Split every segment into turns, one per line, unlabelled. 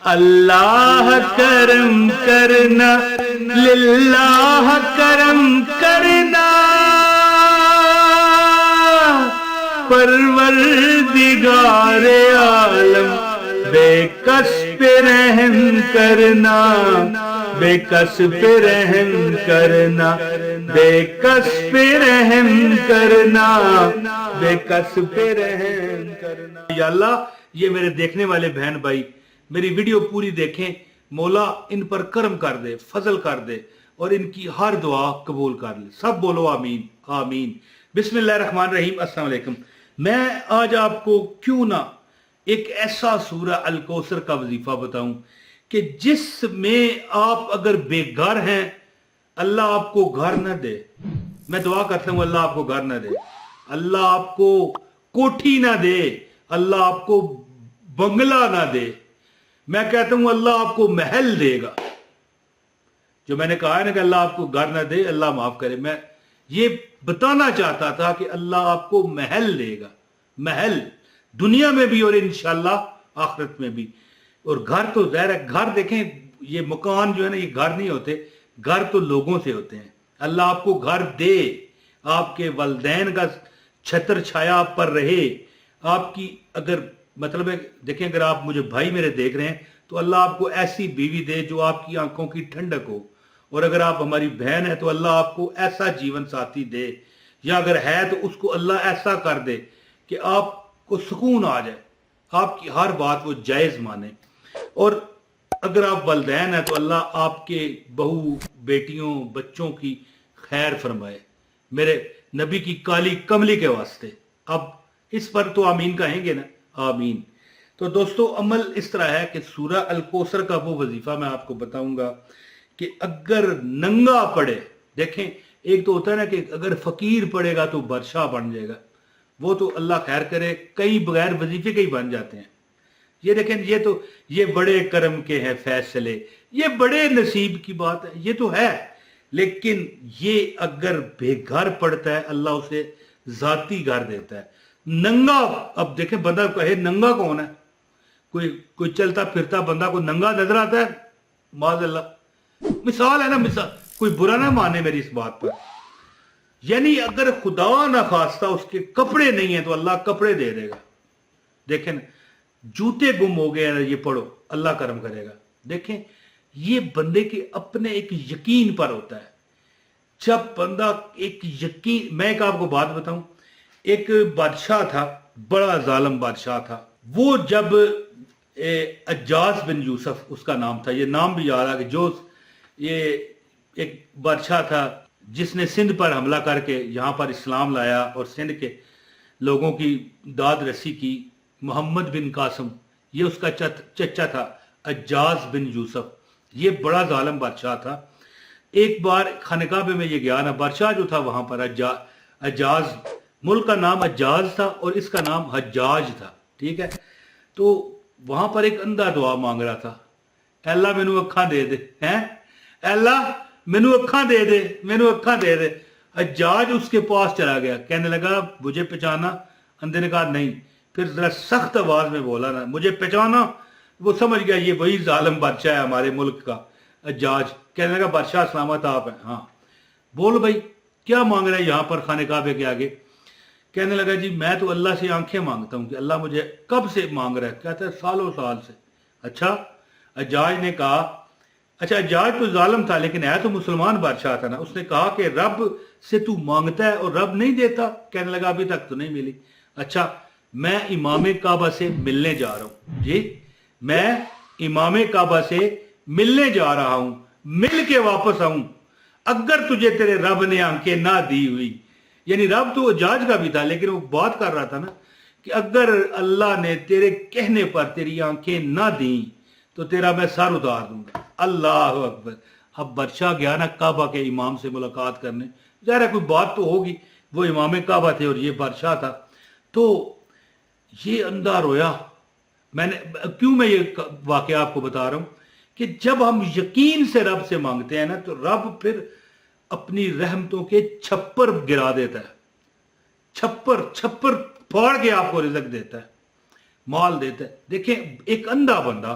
اللہ کرم کرنا للہ کرم کرنا پروردگار عالم بے کس پہ رحم کرنا بے کس پہ رحم کرنا بے کس پہ رحم کرنا بے کس پہ رحم کرنا۔ یا اللہ یہ میرے دیکھنے والے بہن بھائی میری ویڈیو پوری دیکھیں، مولا ان پر کرم کر دے، فضل کر دے اور ان کی ہر دعا قبول کر لے۔ سب بولو آمین آمین۔ بسم اللہ الرحمن الرحیم۔ السلام علیکم۔ میں آج آپ کو کیوں نہ ایک ایسا سورہ الکوثر کا وظیفہ بتاؤں کہ جس میں آپ اگر بے گھر ہیں اللہ آپ کو گھر نہ دے۔ میں دعا کرتا ہوں اللہ آپ کو گھر نہ دے، اللہ آپ کو کوٹھی نہ دے، اللہ آپ کو بنگلہ نہ دے، میں کہتا ہوں اللہ آپ کو محل دے گا۔ جو میں نے کہا ہے نا کہ اللہ آپ کو گھر نہ دے، اللہ معاف کرے، میں یہ بتانا چاہتا تھا کہ اللہ آپ کو محل دے گا، محل دنیا میں بھی اور انشاءاللہ آخرت میں بھی۔ اور گھر تو ظاہر ہے، گھر دیکھیں یہ مکان جو ہے نا یہ گھر نہیں ہوتے، گھر تو لوگوں سے ہوتے ہیں۔ اللہ آپ کو گھر دے، آپ کے والدین کا چھتر چھایا آپ پر رہے، آپ کی اگر مطلب ہے دیکھیں اگر آپ مجھے بھائی میرے دیکھ رہے ہیں تو اللہ آپ کو ایسی بیوی دے جو آپ کی آنکھوں کی ٹھنڈک ہو، اور اگر آپ ہماری بہن ہیں تو اللہ آپ کو ایسا جیون ساتھی دے، یا اگر ہے تو اس کو اللہ ایسا کر دے کہ آپ کو سکون آ جائے، آپ کی ہر بات وہ جائز مانے۔ اور اگر آپ والدین ہیں تو اللہ آپ کے بہو بیٹیوں بچوں کی خیر فرمائے میرے نبی کی کالی کملی کے واسطے۔ اب اس پر تو آمین کہیں گے نا، آمین۔ تو دوستو عمل اس طرح ہے کہ سورہ الکوثر کا وہ وظیفہ میں آپ کو بتاؤں گا کہ اگر ننگا پڑے، دیکھیں ایک تو ہوتا ہے نا کہ اگر فقیر پڑے گا تو بادشاہ بن جائے گا، وہ تو اللہ خیر کرے کئی بغیر وظیفے کے ہی بن جاتے ہیں۔ یہ دیکھیں یہ بڑے کرم کے ہیں فیصلے، یہ بڑے نصیب کی بات ہے، یہ تو ہے، لیکن یہ اگر بے گھر پڑتا ہے اللہ اسے ذاتی گھر دیتا ہے۔ ننگا، اب دیکھیں بندہ کہے ننگا کون ہے؟ کوئی چلتا پھرتا بندہ کو ننگا نظر آتا ہے؟ معاذ اللہ، مثال ہے نا، مثال، کوئی برا نہ مانے میری اس بات پر۔ یعنی اگر خدا نہ خواستہ اس کے کپڑے نہیں ہیں تو اللہ کپڑے دے دے گا۔ دیکھیں جوتے گم ہو گئے ہیں، یہ پڑھو اللہ کرم کرے گا۔ دیکھیں یہ بندے کے اپنے ایک یقین پر ہوتا ہے۔ جب بندہ ایک یقین، میں ایک آپ کو بات بتاؤں، ایک بادشاہ تھا، بڑا ظالم بادشاہ تھا، وہ جب حجاج بن یوسف اس کا نام تھا، یہ نام بھی یاد آ کہ جو یہ ایک بادشاہ تھا جس نے سندھ پر حملہ کر کے یہاں پر اسلام لایا اور سندھ کے لوگوں کی داد رسی کی، محمد بن قاسم، یہ اس کا چچا تھا حجاج بن یوسف، یہ بڑا ظالم بادشاہ تھا۔ ایک بار خانہ کعبہ میں یہ گیا نا، بادشاہ جو تھا وہاں پر حجاج، ملک کا نام حجاز تھا اور اس کا نام حجاج تھا، ٹھیک ہے۔ تو وہاں پر ایک اندھا دعا مانگ رہا تھا، اے اللہ مینو اکھاں دے دے، اے اللہ مینو اکھاں دے دے، مینو اکھاں دے دے۔ حجاج اس کے پاس چلا گیا، کہنے لگا مجھے پہچانا؟ اندھے نے کہا نہیں، پھر ذرا سخت آواز میں بولا نا مجھے پہچانا؟ وہ سمجھ گیا یہ وہی ظالم بادشاہ ہے ہمارے ملک کا حجاج۔ کہنے لگا بادشاہ سلامت آپ ہیں؟ ہاں۔ بول بھائی کیا مانگ رہے ہیں یہاں پر خانہ کعبے کے آگے؟ کہنے لگا جی میں تو اللہ سے آنکھیں مانگتا ہوں کہ اللہ مجھے کب سے مانگ رہا ہے؟ کہتا ہے سالوں سال سے۔ اچھا، حجاج نے کہا، اچھا حجاج تو ظالم تھا لیکن ہے تو مسلمان بادشاہ تھا نا، اس نے کہا کہ رب سے تو مانگتا ہے اور رب نہیں دیتا؟ کہنے لگا ابھی تک تو نہیں ملی۔ اچھا میں امام کعبہ سے ملنے جا رہا ہوں، جی میں امام کعبہ سے ملنے جا رہا ہوں، مل کے واپس آؤں، اگر تجھے تیرے رب نے آنکھیں نہ دی ہوئی، یعنی رب تو حجاج کا بھی تھا لیکن وہ بات کر رہا تھا نا کہ اگر اللہ نے تیرے کہنے پر تیری آنکھیں نہ دیں تو تیرا میں سر اتار دوں گا۔ اللہ اکبر۔ اب بادشاہ گیا نا کعبہ کے امام سے ملاقات کرنے، ظاہر ہے کوئی بات تو ہوگی، وہ امام کعبہ تھے اور یہ بادشاہ تھا۔ تو یہ اندھا رویا۔ کیوں میں یہ واقعہ آپ کو بتا رہا ہوں کہ جب ہم یقین سے رب سے مانگتے ہیں نا تو رب پھر اپنی رحمتوں کے چھپر گرا دیتا ہے، چھپر پھاڑ کے آپ کو رزق دیتا ہے، مال دیتا ہے۔ دیکھیں ایک اندھا بندہ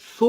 100